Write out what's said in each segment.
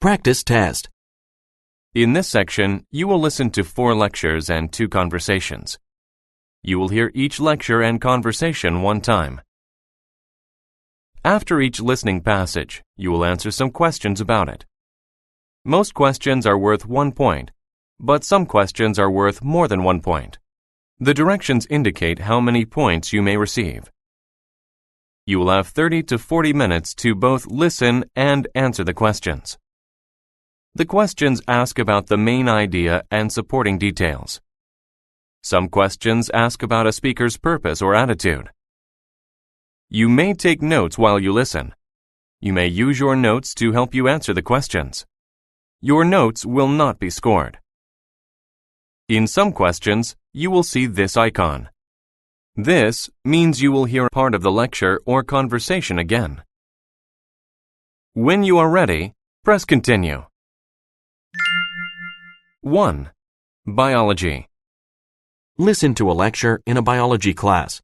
Practice test. In this section, you will listen to 4 lectures and 2 conversations. You will hear each lecture and conversation 1 time. After each listening passage, you will answer some questions about it. Most questions are worth 1 point, but some questions are worth more than 1 point. The directions indicate how many points you may receive. You will have 30 to 40 minutes to both listen and answer the questions. The questions ask about the main idea and supporting details. Some questions ask about a speaker's purpose or attitude. You may take notes while you listen. You may use your notes to help you answer the questions. Your notes will not be scored. In some questions, you will see this icon. This means you will hear part of the lecture or conversation again. When you are ready, press Continue. 1. Biology. Listen to a lecture in a biology class.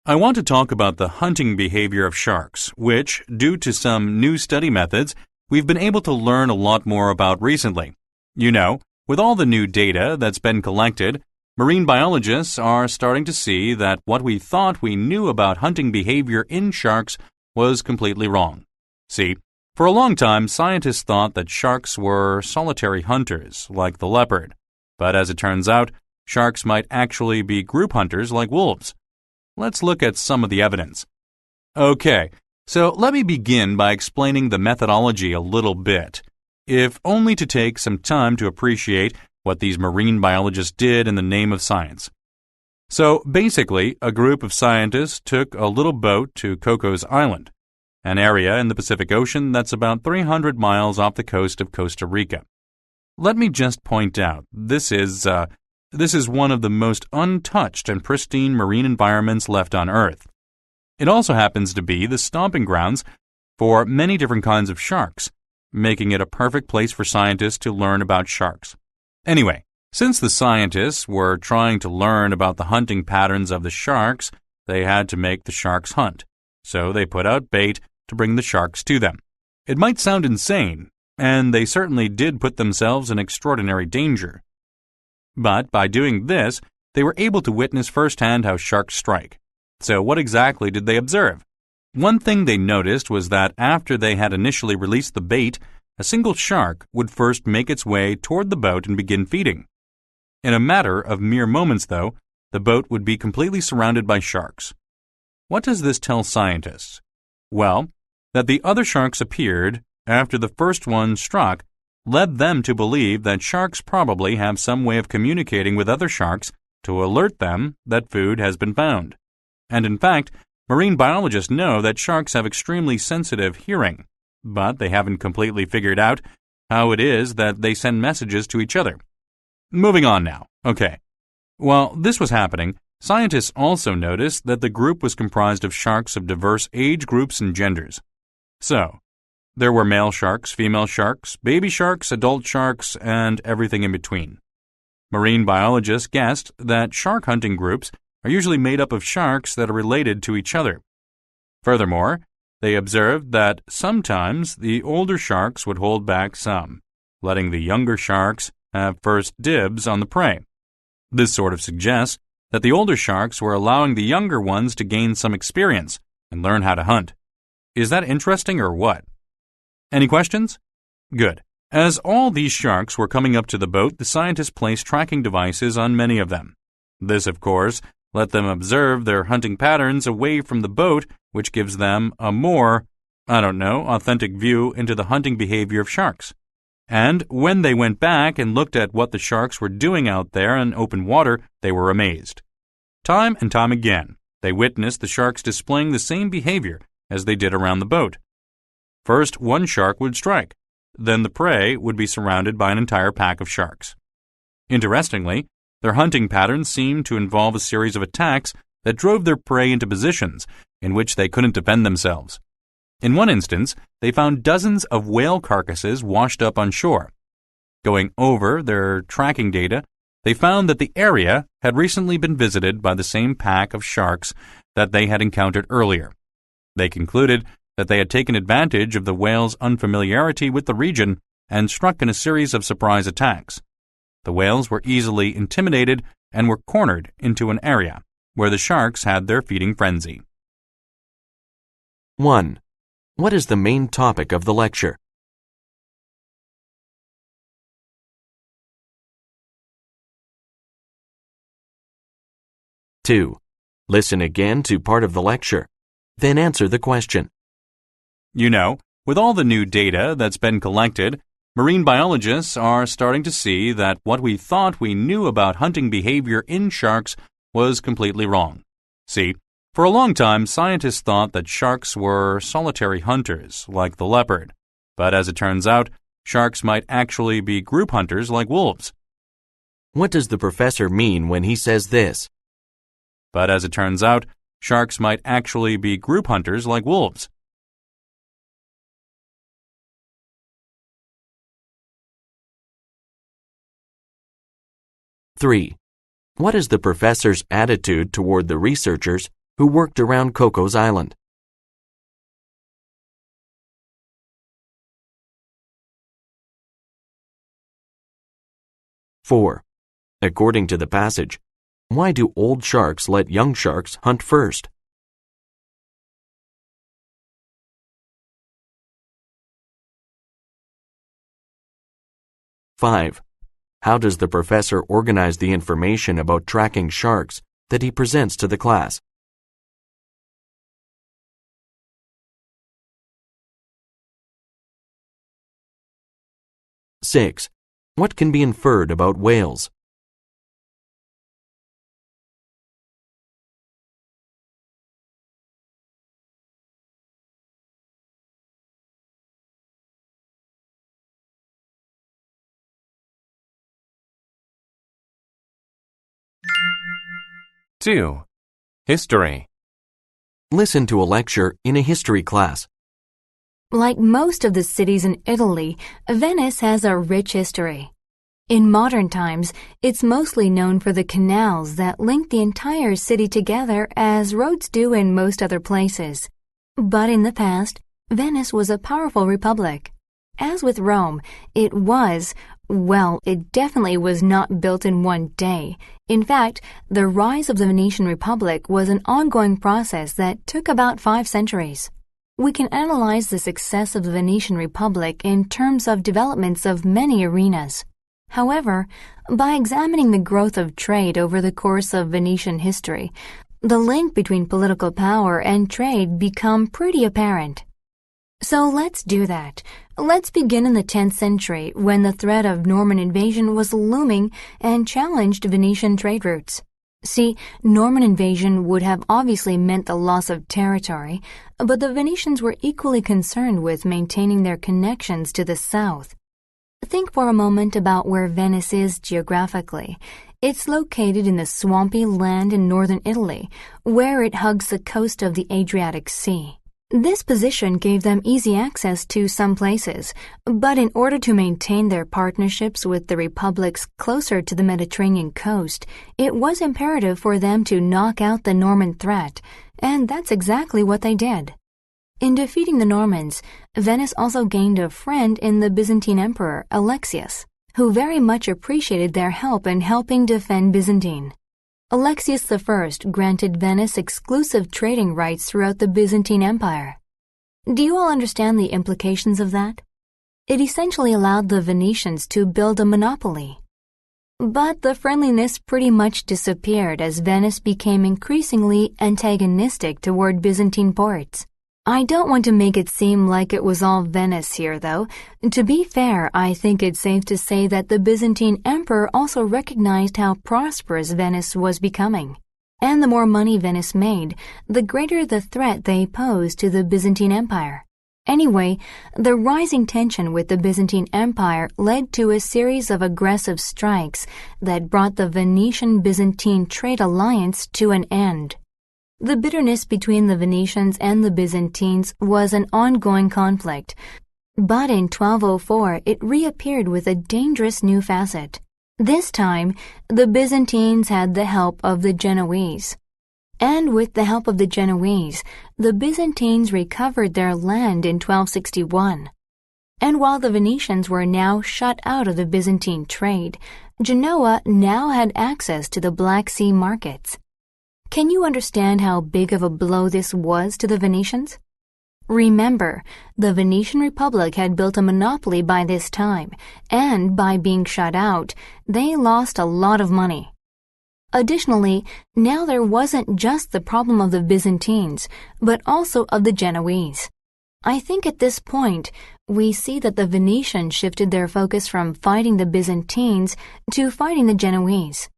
I want to talk about the hunting behavior of sharks, which, due to some new study methods, we've been able to learn a lot more about recently. You know, with all the new data that's been collected, marine biologists are starting to see that what we thought we knew about hunting behavior in sharks was completely wrong. See, for a long time, scientists thought that sharks were solitary hunters, like the leopard. But as it turns out, sharks might actually be group hunters like wolves. Let's look at some of the evidence. Okay, so let me begin by explaining the methodology a little bit, if only to take some time to appreciate what these marine biologists did in the name of science. So basically, a group of scientists took a little boat to Cocos Island, an area in the Pacific Ocean that's about 300 miles off the coast of Costa Rica. Let me just point out, this is one of the most untouched and pristine marine environments left on Earth. It also happens to be the stomping grounds for many different kinds of sharks, making it a perfect place for scientists to learn about sharks. Anyway, since the scientists were trying to learn about the hunting patterns of the sharks, they had to make the sharks hunt. So they put out bait to bring the sharks to them. It might sound insane, and they certainly did put themselves in extraordinary danger. But by doing this, they were able to witness firsthand how sharks strike. So what exactly did they observe? One thing they noticed was that after they had initially released the bait, a single shark would first make its way toward the boat and begin feeding. In a matter of mere moments, though, the boat would be completely surrounded by sharks. What does this tell scientists? Well, that the other sharks appeared after the first one struck led them to believe that sharks probably have some way of communicating with other sharks to alert them that food has been found. And in fact, marine biologists know that sharks have extremely sensitive hearing, but they haven't completely figured out how it is that they send messages to each other. Moving on now. Okay. While this was happening, scientists also noticed that the group was comprised of sharks of diverse age groups and genders. So, there were male sharks, female sharks, baby sharks, adult sharks, and everything in between. Marine biologists guessed that shark hunting groups are usually made up of sharks that are related to each other. Furthermore, they observed that sometimes the older sharks would hold back some, letting the younger sharks have first dibs on the prey. This sort of suggests that the older sharks were allowing the younger ones to gain some experience and learn how to hunt. Is that interesting or what? Any questions? Good. As all these sharks were coming up to the boat, the scientists placed tracking devices on many of them. This, of course, let them observe their hunting patterns away from the boat, which gives them a more, authentic view into the hunting behavior of sharks. And when they went back and looked at what the sharks were doing out there in open water, they were amazed. Time and time again, they witnessed the sharks displaying the same behavior as they did around the boat. First, one shark would strike. Then the prey would be surrounded by an entire pack of sharks. Interestingly, their hunting patterns seemed to involve a series of attacks that drove their prey into positions in which they couldn't defend themselves. In one instance, they found dozens of whale carcasses washed up on shore. Going over their tracking data, they found that the area had recently been visited by the same pack of sharks that they had encountered earlier. They concluded that they had taken advantage of the whales' unfamiliarity with the region and struck in a series of surprise attacks. The whales were easily intimidated and were cornered into an area where the sharks had their feeding frenzy. 1. What is the main topic of the lecture? 2. Listen again to part of the lecture, then answer the question. You know, with all the new data that's been collected, marine biologists are starting to see that what we thought we knew about hunting behavior in sharks was completely wrong. See, for a long time, scientists thought that sharks were solitary hunters, like the leopard. But as it turns out, sharks might actually be group hunters like wolves. What does the professor mean when he says this? But as it turns out, sharks might actually be group hunters like wolves. 3. What is the professor's attitude toward the researchers who worked around Cocos Island? 4. According to the passage, why do old sharks let young sharks hunt first? 5. How does the professor organize the information about tracking sharks that he presents to the class? 6. What can be inferred about whales? 2. History. Listen to a lecture in a history class. Like most of the cities in Italy, Venice has a rich history. In modern times, it's mostly known for the canals that link the entire city together as roads do in most other places. But in the past, Venice was a powerful republic. As with Rome, it definitely was not built in one day. In fact, the rise of the Venetian Republic was an ongoing process that took about 5 centuries. We can analyze the success of the Venetian Republic in terms of developments of many arenas. However, by examining the growth of trade over the course of Venetian history, the link between political power and trade become pretty apparent. So let's do that. Let's begin in the 10th century when the threat of Norman invasion was looming and challenged Venetian trade routes. See, Norman invasion would have obviously meant the loss of territory, but the Venetians were equally concerned with maintaining their connections to the south. Think for a moment about where Venice is geographically. It's located in the swampy land in northern Italy, where it hugs the coast of the Adriatic Sea. This position gave them easy access to some places, but in order to maintain their partnerships with the republics closer to the Mediterranean coast, it was imperative for them to knock out the Norman threat, and that's exactly what they did. In defeating the Normans, Venice also gained a friend in the Byzantine Emperor Alexius, who very much appreciated their help in helping defend Byzantine. Alexius I granted Venice exclusive trading rights throughout the Byzantine Empire. Do you all understand the implications of that? It essentially allowed the Venetians to build a monopoly. But the friendliness pretty much disappeared as Venice became increasingly antagonistic toward Byzantine ports. I don't want to make it seem like it was all Venice here, though. To be fair, I think it's safe to say that the Byzantine emperor also recognized how prosperous Venice was becoming. And the more money Venice made, the greater the threat they posed to the Byzantine Empire. Anyway, the rising tension with the Byzantine Empire led to a series of aggressive strikes that brought the Venetian-Byzantine trade alliance to an end. The bitterness between the Venetians and the Byzantines was an ongoing conflict, but in 1204 it reappeared with a dangerous new facet. This time, the Byzantines had the help of the Genoese. And with the help of the Genoese, the Byzantines recovered their land in 1261. And while the Venetians were now shut out of the Byzantine trade, Genoa now had access to the Black Sea markets. Can you understand how big of a blow this was to the Venetians? Remember, the Venetian Republic had built a monopoly by this time, and by being shut out, they lost a lot of money. Additionally, now there wasn't just the problem of the Byzantines, but also of the Genoese. I think at this point, we see that the Venetians shifted their focus from fighting the Byzantines to fighting the Genoese.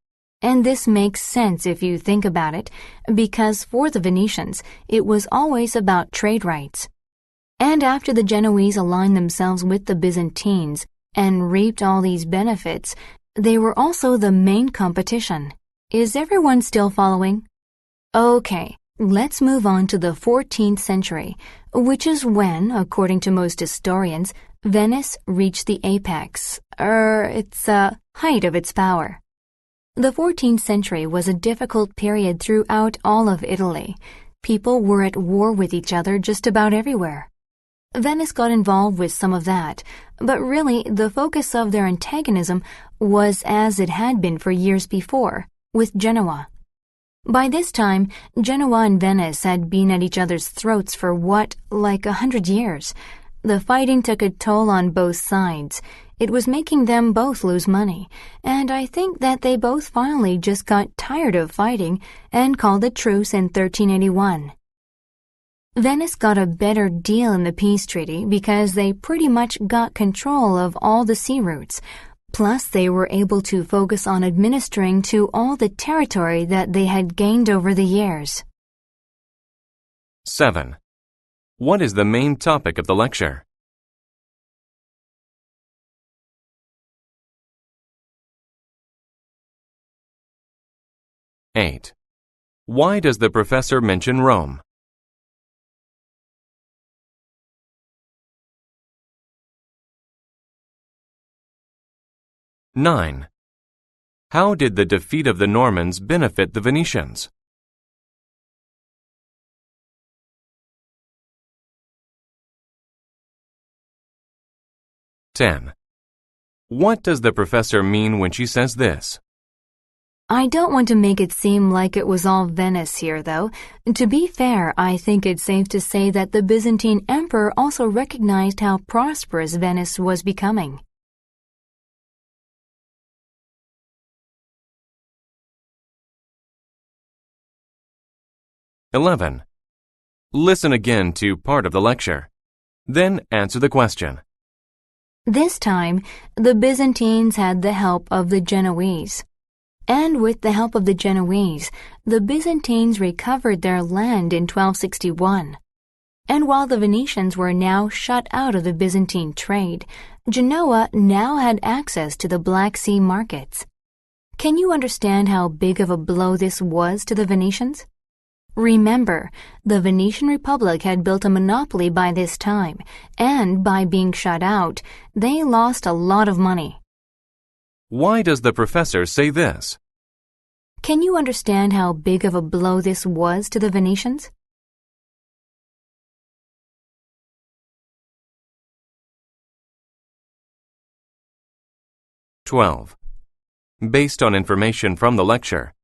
And this makes sense if you think about it, because for the Venetians, it was always about trade rights. And after the Genoese aligned themselves with the Byzantines and reaped all these benefits, they were also the main competition. Is everyone still following? Okay, let's move on to the 14th century, which is when, according to most historians, Venice reached the apex, height of its power. The 14th century was a difficult period throughout all of Italy. People were at war with each other just about everywhere. Venice got involved with some of that, but really the focus of their antagonism was as it had been for years before, with Genoa. By this time, Genoa and Venice had been at each other's throats for 100 years. The fighting took a toll on both sides. It was making them both lose money, and I think that they both finally just got tired of fighting and called a truce in 1381. Venice got a better deal in the peace treaty because they pretty much got control of all the sea routes. Plus, they were able to focus on administering to all the territory that they had gained over the years. 7. What is the main topic of the lecture? Eight. Why does the professor mention Rome? 9. How did the defeat of the Normans benefit the Venetians? 10. What does the professor mean when she says this? I don't want to make it seem like it was all Venice here, though. To be fair, I think it's safe to say that the Byzantine emperor also recognized how prosperous Venice was becoming. 11. Listen again to part of the lecture. Then answer the question. This time, the Byzantines had the help of the Genoese. And with the help of the Genoese, the Byzantines recovered their land in 1261. And while the Venetians were now shut out of the Byzantine trade, Genoa now had access to the Black Sea markets. Can you understand how big of a blow this was to the Venetians? Remember, the Venetian Republic had built a monopoly by this time, and by being shut out, they lost a lot of money. Why does the professor say this? Can you understand how big of a blow this was to the Venetians? 12. Based on information from the lecture,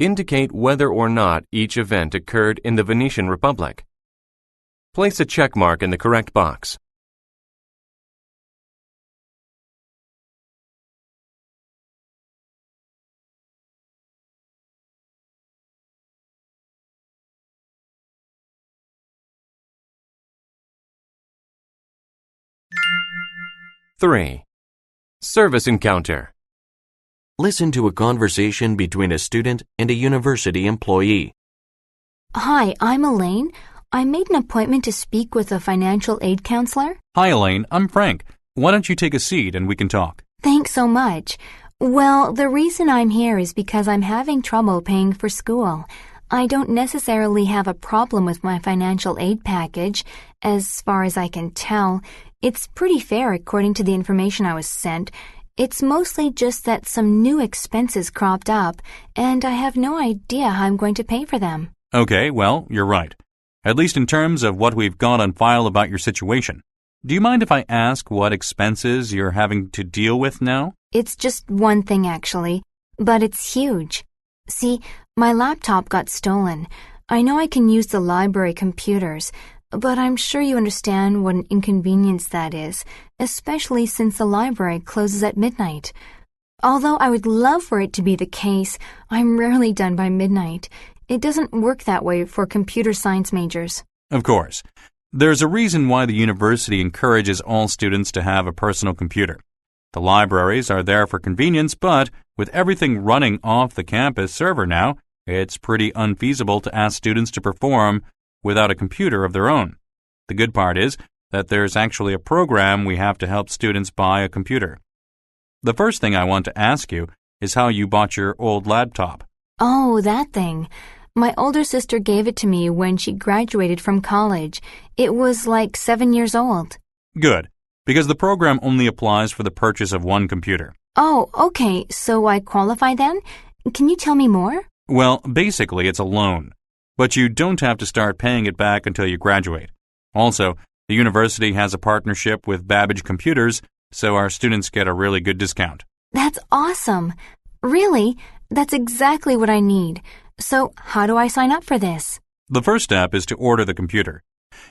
indicate whether or not each event occurred in the Venetian Republic. Place a check mark in the correct box. Three. Service encounter. Listen to a conversation between a student and a university employee. Hi, I'm Elaine. I made an appointment to speak with a financial aid counselor. Hi, Elaine. I'm Frank. Why don't you take a seat and we can talk? Thanks so much. Well, the reason I'm here is because I'm having trouble paying for school. I don't necessarily have a problem with my financial aid package. As far as I can tell, it's pretty fair according to the information I was sent. It's mostly just that some new expenses cropped up, and I have no idea how I'm going to pay for them. Okay, well, you're right. At least in terms of what we've got on file about your situation. Do you mind if I ask what expenses you're having to deal with now? It's just one thing, actually, but it's huge. See, my laptop got stolen. I know I can use the library computers, but I'm sure you understand what an inconvenience that is, especially since the library closes at midnight. Although I would love for it to be the case, I'm rarely done by midnight. It doesn't work that way for computer science majors. Of course. There's a reason why the university encourages all students to have a personal computer. The libraries are there for convenience, but with everything running off the campus server now, it's pretty unfeasible to ask students to perform without a computer of their own. The good part is that there's actually a program we have to help students buy a computer. The first thing I want to ask you is how you bought your old laptop. Oh, that thing. My older sister gave it to me when she graduated from college. It was like 7 years old. Good, because the program only applies for the purchase of one computer. Oh, okay, so I qualify then? Can you tell me more? Well, basically it's a loan, but you don't have to start paying it back until you graduate. Also, the university has a partnership with Babbage Computers, so our students get a really good discount. That's awesome. Really? That's exactly what I need. So, how do I sign up for this? The first step is to order the computer.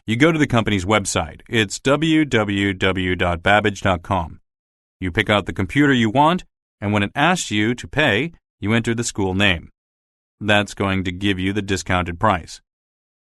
You go to the company's website. It's www.babbage.com. You pick out the computer you want, and when it asks you to pay, you enter the school name. That's going to give you the discounted price.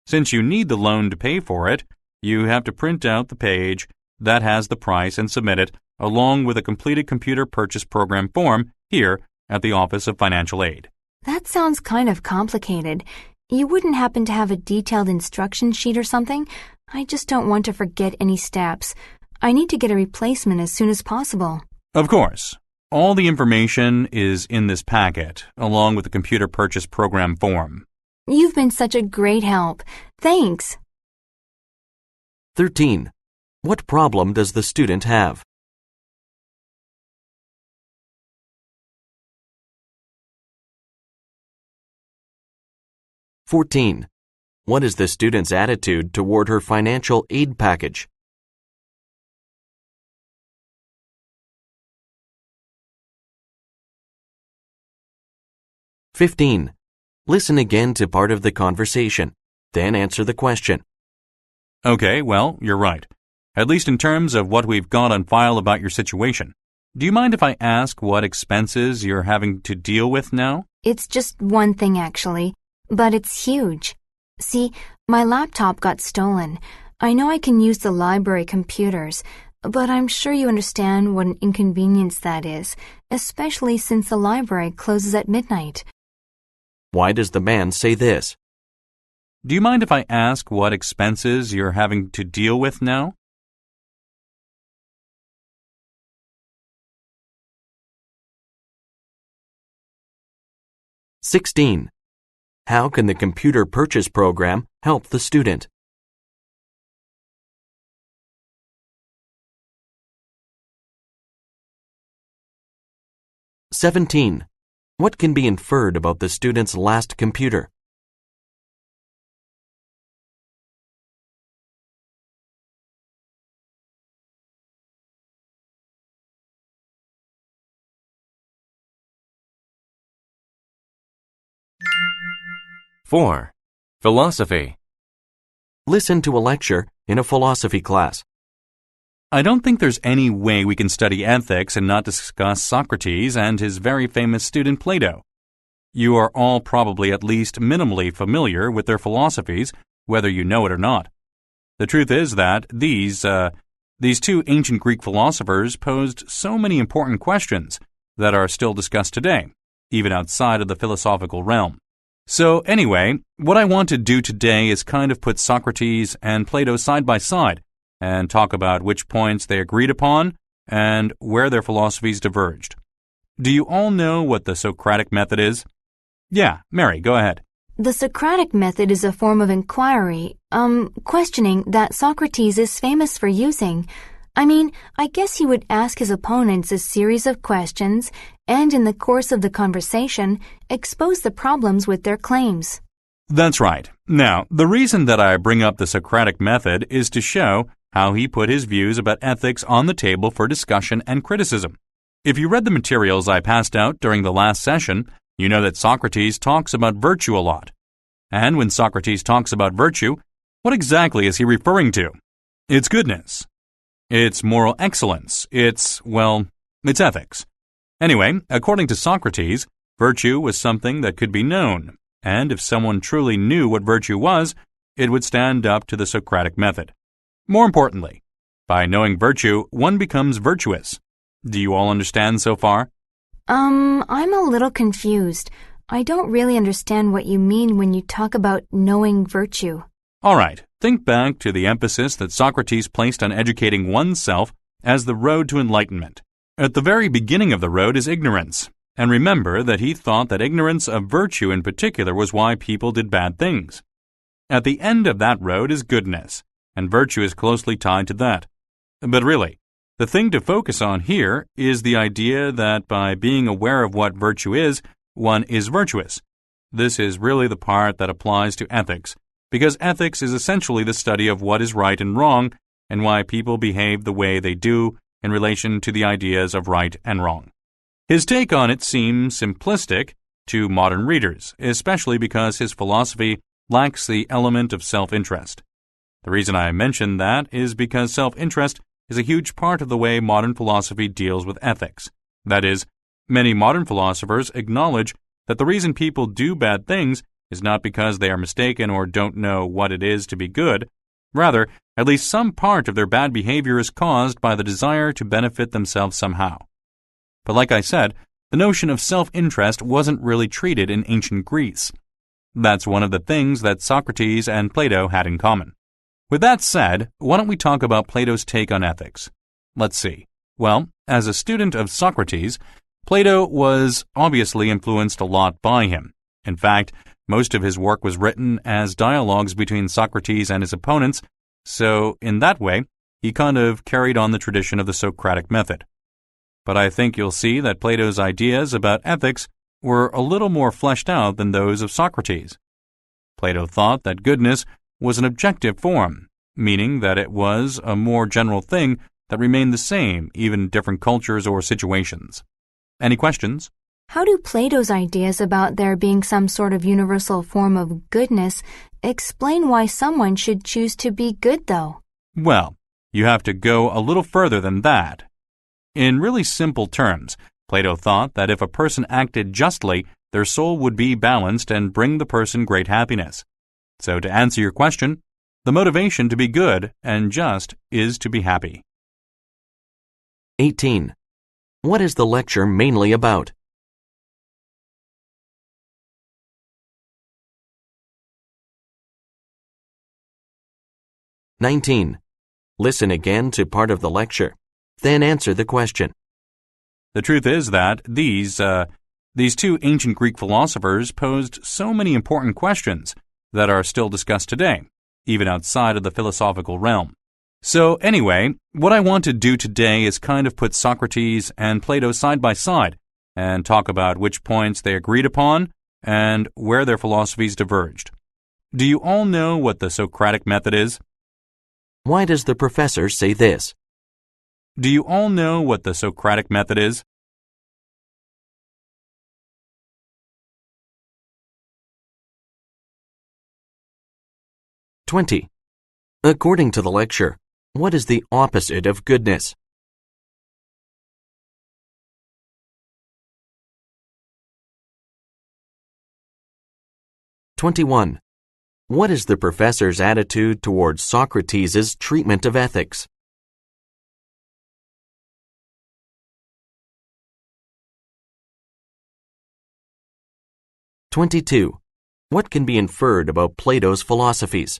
Since you need the loan to pay for it, you have to print out the page that has the price and submit it along with a completed computer purchase program form here at the Office of Financial Aid. That sounds kind of complicated. You wouldn't happen to have a detailed instruction sheet or something? I just don't want to forget any steps. I need to get a replacement as soon as possible. Of course. All the information is in this packet, along with the computer purchase program form. You've been such a great help. Thanks. 13. What problem does the student have? 14. What is the student's attitude toward her financial aid package? 15. Listen again to part of the conversation, then answer the question. Okay, well, you're right. At least in terms of what we've got on file about your situation. Do you mind if I ask what expenses you're having to deal with now? It's just one thing, actually, but it's huge. See, my laptop got stolen. I know I can use the library computers, but I'm sure you understand what an inconvenience that is, especially since the library closes at midnight. Why does the man say this? Do you mind if I ask what expenses you're having to deal with now? 16. How can the computer purchase program help the student? 17. What can be inferred about the student's last computer? 4. Philosophy. Listen to a lecture in a philosophy class. I don't think there's any way we can study ethics and not discuss Socrates and his very famous student Plato. You are all probably at least minimally familiar with their philosophies, whether you know it or not. The truth is that these two ancient Greek philosophers posed so many important questions that are still discussed today, even outside of the philosophical realm. So anyway, what I want to do today is kind of put Socrates and Plato side by side and talk about which points they agreed upon and where their philosophies diverged. Do you all know what the Socratic method is? Yeah, Mary, go ahead. The Socratic method is a form of inquiry, questioning that Socrates is famous for using. I guess he would ask his opponents a series of questions and in the course of the conversation, expose the problems with their claims. That's right. Now, the reason that I bring up the Socratic method is to show how he put his views about ethics on the table for discussion and criticism. If you read the materials I passed out during the last session, you know that Socrates talks about virtue a lot. And when Socrates talks about virtue, what exactly is he referring to? It's goodness. It's moral excellence. It's ethics. Anyway, according to Socrates, virtue was something that could be known, and if someone truly knew what virtue was, it would stand up to the Socratic method. More importantly, by knowing virtue, one becomes virtuous. Do you all understand so far? I'm a little confused. I don't really understand what you mean when you talk about knowing virtue. All right, think back to the emphasis that Socrates placed on educating oneself as the road to enlightenment. At the very beginning of the road is ignorance, and remember that he thought that ignorance of virtue in particular was why people did bad things. At the end of that road is goodness, and virtue is closely tied to that. But really, the thing to focus on here is the idea that by being aware of what virtue is, one is virtuous. This is really the part that applies to ethics, because ethics is essentially the study of what is right and wrong and why people behave the way they do in relation to the ideas of right and wrong. His take on it seems simplistic to modern readers, especially because his philosophy lacks the element of self-interest. The reason I mention that is because self-interest is a huge part of the way modern philosophy deals with ethics. That is, many modern philosophers acknowledge that the reason people do bad things is not because they are mistaken or don't know what it is to be good. Rather, at least some part of their bad behavior is caused by the desire to benefit themselves somehow. But like I said, the notion of self-interest wasn't really treated in ancient Greece. That's one of the things that Socrates and Plato had in common. With that said, why don't we talk about Plato's take on ethics? Let's see. Well, as a student of Socrates, Plato was obviously influenced a lot by him. In fact, most of his work was written as dialogues between Socrates and his opponents, so in that way, he kind of carried on the tradition of the Socratic method. But I think you'll see that Plato's ideas about ethics were a little more fleshed out than those of Socrates. Plato thought that goodness was an objective form, meaning that it was a more general thing that remained the same even in different cultures or situations. Any questions? How do Plato's ideas about there being some sort of universal form of goodness explain why someone should choose to be good, though? Well, you have to go a little further than that. In really simple terms, Plato thought that if a person acted justly, their soul would be balanced and bring the person great happiness. So to answer your question, the motivation to be good and just is to be happy. 18. What is the lecture mainly about? (19) Listen again to part of the lecture, then answer the question. The truth is that these two ancient Greek philosophers posed so many important questions that are still discussed today, even outside of the philosophical realm. So anyway, what I want to do today is kind of put Socrates and Plato side by side and talk about which points they agreed upon and where their philosophies diverged. Do you all know what the Socratic method is? Why does the professor say this? Do you all know what the Socratic method is? (20) According to the lecture, what is the opposite of goodness? (21) What is the professor's attitude towards Socrates' treatment of ethics? (22) What can be inferred about Plato's philosophies?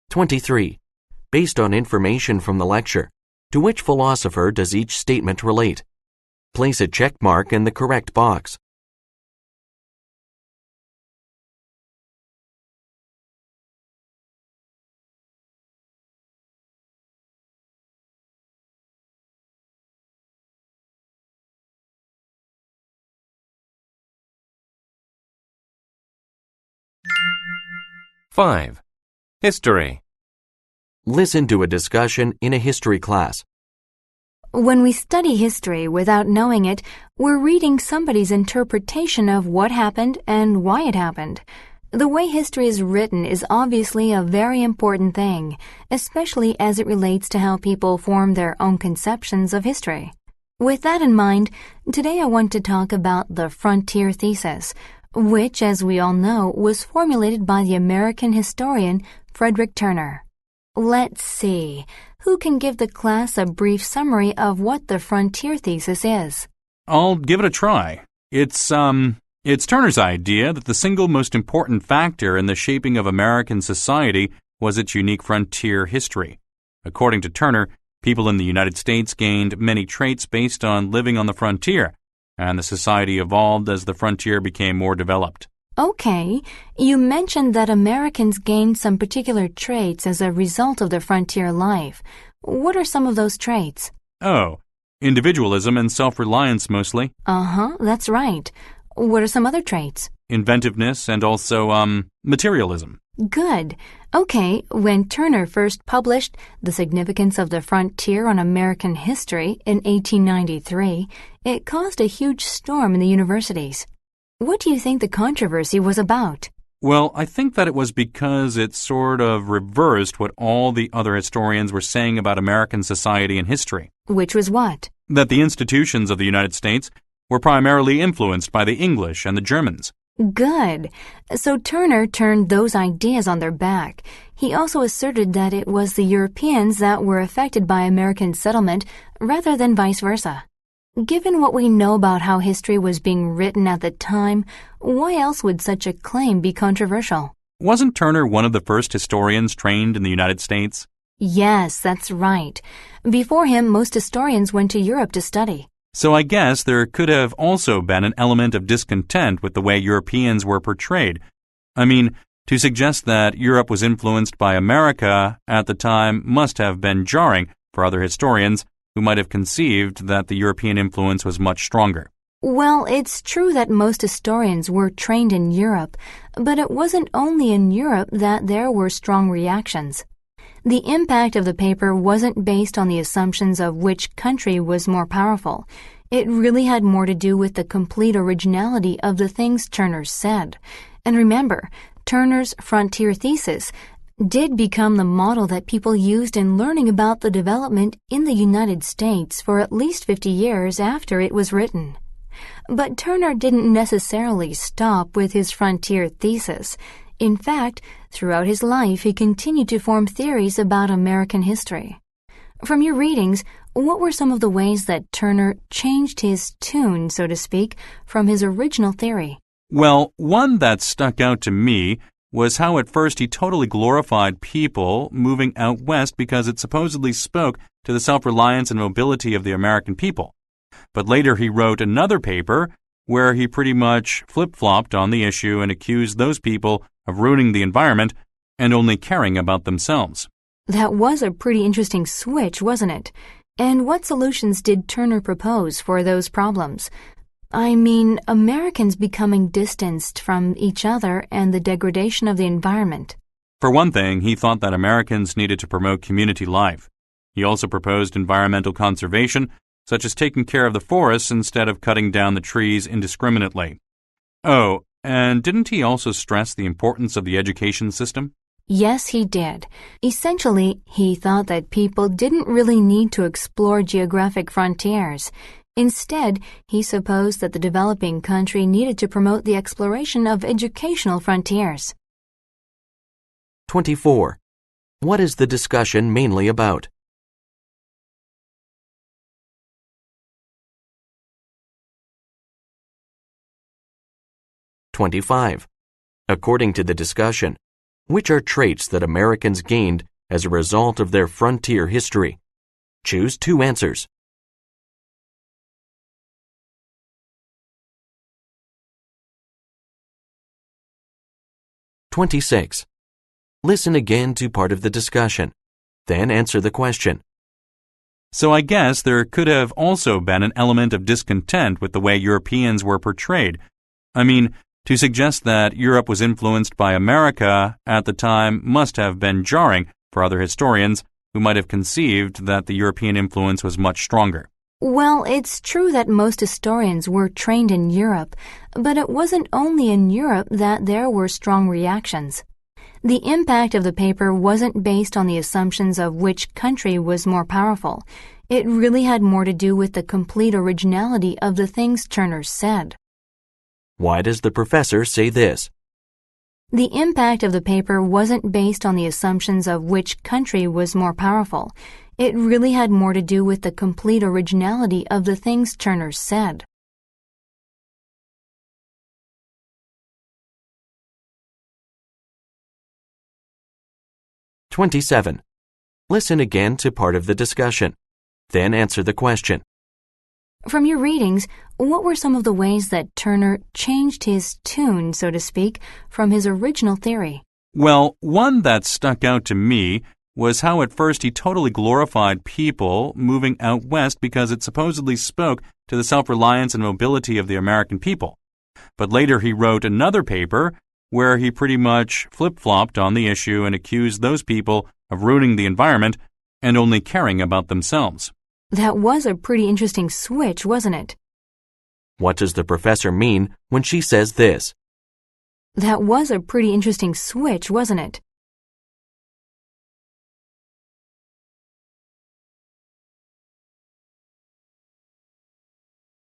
(23) Based on information from the lecture, to which philosopher does each statement relate? Place a check mark in the correct box. 5. History. Listen to a discussion in a history class. When we study history without knowing it, we're reading somebody's interpretation of what happened and why it happened. The way history is written is obviously a very important thing, especially as it relates to how people form their own conceptions of history. With that in mind, today I want to talk about the frontier thesis, which, as we all know, was formulated by the American historian Frederick Turner. Let's see, who can give the class a brief summary of what the frontier thesis is? I'll give it a try. It's Turner's idea that the single most important factor in the shaping of American society was its unique frontier history. According to Turner, people in the United States gained many traits based on living on the frontier, and the society evolved as the frontier became more developed. Okay, you mentioned that Americans gained some particular traits as a result of their frontier life. What are some of those traits? Oh, individualism and self-reliance mostly. That's right. What are some other traits? Inventiveness and also, materialism. Good. Okay, when Turner first published The Significance of the Frontier on American History in 1893, it caused a huge storm in the universities. What do you think the controversy was about? Well, I think that it was because it sort of reversed what all the other historians were saying about American society and history. Which was what? That the institutions of the United States were primarily influenced by the English and the Germans. Good. So Turner turned those ideas on their back. He also asserted that it was the Europeans that were affected by American settlement rather than vice versa. Given what we know about how history was being written at the time, why else would such a claim be controversial? Wasn't Turner one of the first historians trained in the United States? Yes, that's right. Before him, most historians went to Europe to study. So I guess there could have also been an element of discontent with the way Europeans were portrayed. I mean, to suggest that Europe was influenced by America at the time must have been jarring for other historians who might have conceived that the European influence was much stronger. Well, it's true that most historians were trained in Europe, but it wasn't only in Europe that there were strong reactions. The impact of the paper wasn't based on the assumptions of which country was more powerful. It really had more to do with the complete originality of the things Turner said. And remember, Turner's frontier thesis did become the model that people used in learning about the development in the United States for at least 50 years after it was written. But Turner didn't necessarily stop with his frontier thesis. In fact, throughout his life, he continued to form theories about American history. From your readings, what were some of the ways that Turner changed his tune, so to speak, from his original theory? Well, one that stuck out to me was how at first he totally glorified people moving out west because it supposedly spoke to the self-reliance and mobility of the American people. But later he wrote another paper where he pretty much flip-flopped on the issue and accused those people of ruining the environment and only caring about themselves. That was a pretty interesting switch, wasn't it? And what solutions did Turner propose for those problems? I mean, Americans becoming distanced from each other and the degradation of the environment. For one thing, he thought that Americans needed to promote community life. He also proposed environmental conservation, such as taking care of the forests instead of cutting down the trees indiscriminately. Oh, and didn't he also stress the importance of the education system? Yes, he did. Essentially, he thought that people didn't really need to explore geographic frontiers. Instead, he supposed that the developing country needed to promote the exploration of educational frontiers. 24. What is the discussion mainly about? (25) According to the discussion, which are traits that Americans gained as a result of their frontier history? Choose two answers. 26. Listen again to part of the discussion. Then answer the question. So I guess there could have also been an element of discontent with the way Europeans were portrayed. I mean, To suggest that Europe was influenced by America at the time must have been jarring for other historians who might have conceived that the European influence was much stronger. Well, it's true that most historians were trained in Europe, but it wasn't only in Europe that there were strong reactions. The impact of the paper wasn't based on the assumptions of which country was more powerful. It really had more to do with the complete originality of the things Turner said. Why does the professor say this? The impact of the paper wasn't based on the assumptions of which country was more powerful. It really had more to do with the complete originality of the things Turner said. (27) Listen again to part of the discussion. Then answer the question. From your readings, what were some of the ways that Turner changed his tune, so to speak, from his original theory? Well, one that stuck out to me was how at first he totally glorified people moving out west because it supposedly spoke to the self-reliance and mobility of the American people. But later he wrote another paper where he pretty much flip-flopped on the issue and accused those people of ruining the environment and only caring about themselves. That was a pretty interesting switch, wasn't it? What does the professor mean when she says this? That was a pretty interesting switch, wasn't it?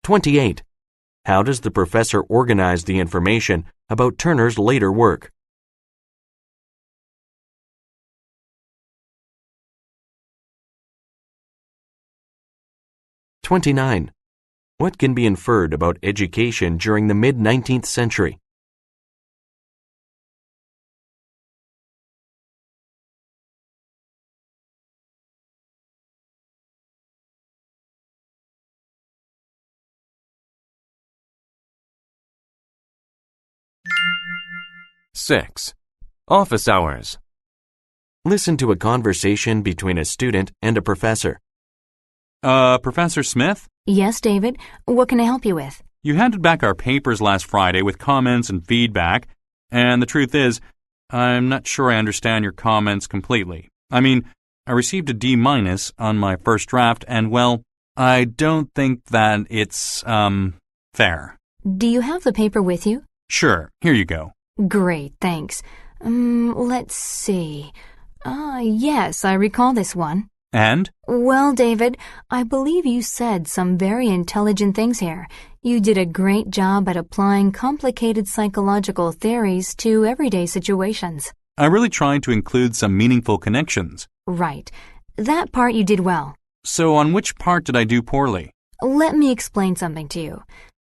(28) How does the professor organize the information about Turner's later work? (29) What can be inferred about education during the mid-19th century? (6) Office hours. Listen to a conversation between a student and a professor. Professor Smith? Yes, David. What can I help you with? You handed back our papers last Friday with comments and feedback, and the truth is, I'm not sure I understand your comments completely. I mean, I received a D- on my first draft, and well, I don't think that it's, fair. Do you have the paper with you? Sure, here you go. Great, thanks. Let's see. Yes, I recall this one. And? Well, David, I believe you said some very intelligent things here. You did a great job at applying complicated psychological theories to everyday situations. I really tried to include some meaningful connections. Right. That part you did well. So on which part did I do poorly? Let me explain something to you.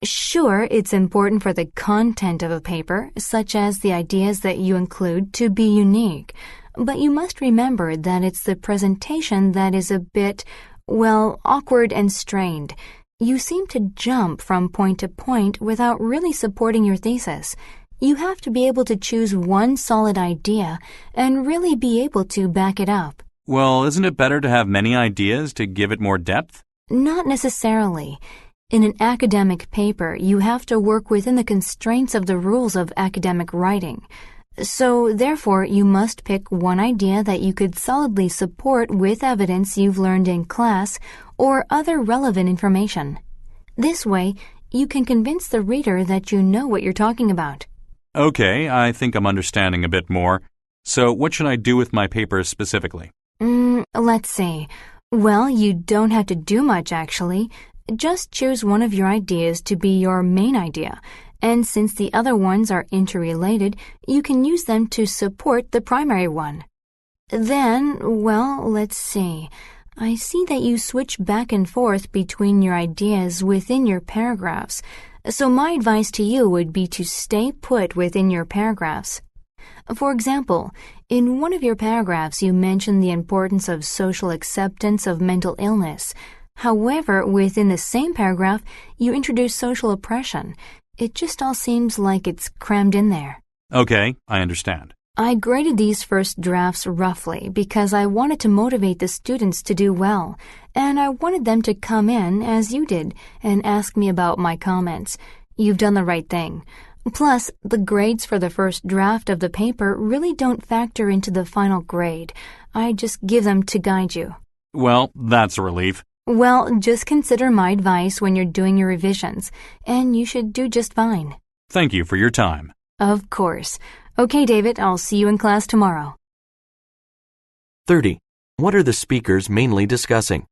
Sure, it's important for the content of a paper, such as the ideas that you include, to be unique. But you must remember that it's the presentation that is a bit, well, awkward and strained. You seem to jump from point to point without really supporting your thesis. You have to be able to choose one solid idea and really be able to back it up. Well, isn't it better to have many ideas to give it more depth? Not necessarily. In an academic paper, you have to work within the constraints of the rules of academic writing. So, therefore, you must pick one idea that you could solidly support with evidence you've learned in class or other relevant information. This way, you can convince the reader that you know what you're talking about. Okay, I think I'm understanding a bit more. So, what should I do with my paper specifically? Let's see. Well, you don't have to do much, actually. Just choose one of your ideas to be your main idea. And since the other ones are interrelated, you can use them to support the primary one. Then, well, let's see. I see that you switch back and forth between your ideas within your paragraphs. So my advice to you would be to stay put within your paragraphs. For example, in one of your paragraphs you mention the importance of social acceptance of mental illness. However, within the same paragraph, you introduce social oppression. It just all seems like it's crammed in there. Okay, I understand. I graded these first drafts roughly because I wanted to motivate the students to do well, and I wanted them to come in, as you did, and ask me about my comments. You've done the right thing. Plus, the grades for the first draft of the paper really don't factor into the final grade. I just give them to guide you. Well, that's a relief. Well, just consider my advice when you're doing your revisions, and you should do just fine. Thank you for your time. Of course. Okay, David, I'll see you in class tomorrow. 30. What are the speakers mainly discussing?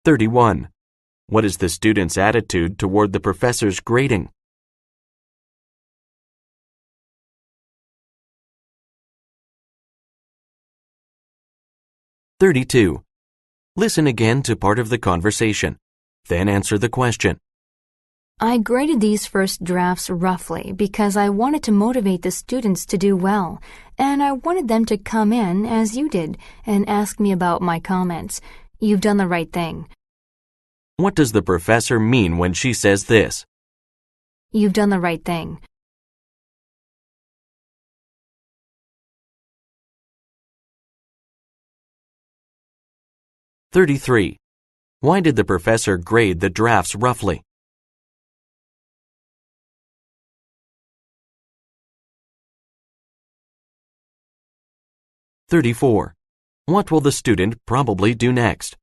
(31) What is the student's attitude toward the professor's grading? (32) Listen again to part of the conversation. Then answer the question. I graded these first drafts roughly because I wanted to motivate the students to do well, and I wanted them to come in, as you did, and ask me about my comments. You've done the right thing. What does the professor mean when she says this? You've done the right thing. 33. Why did the professor grade the drafts roughly? 34. What will the student probably do next?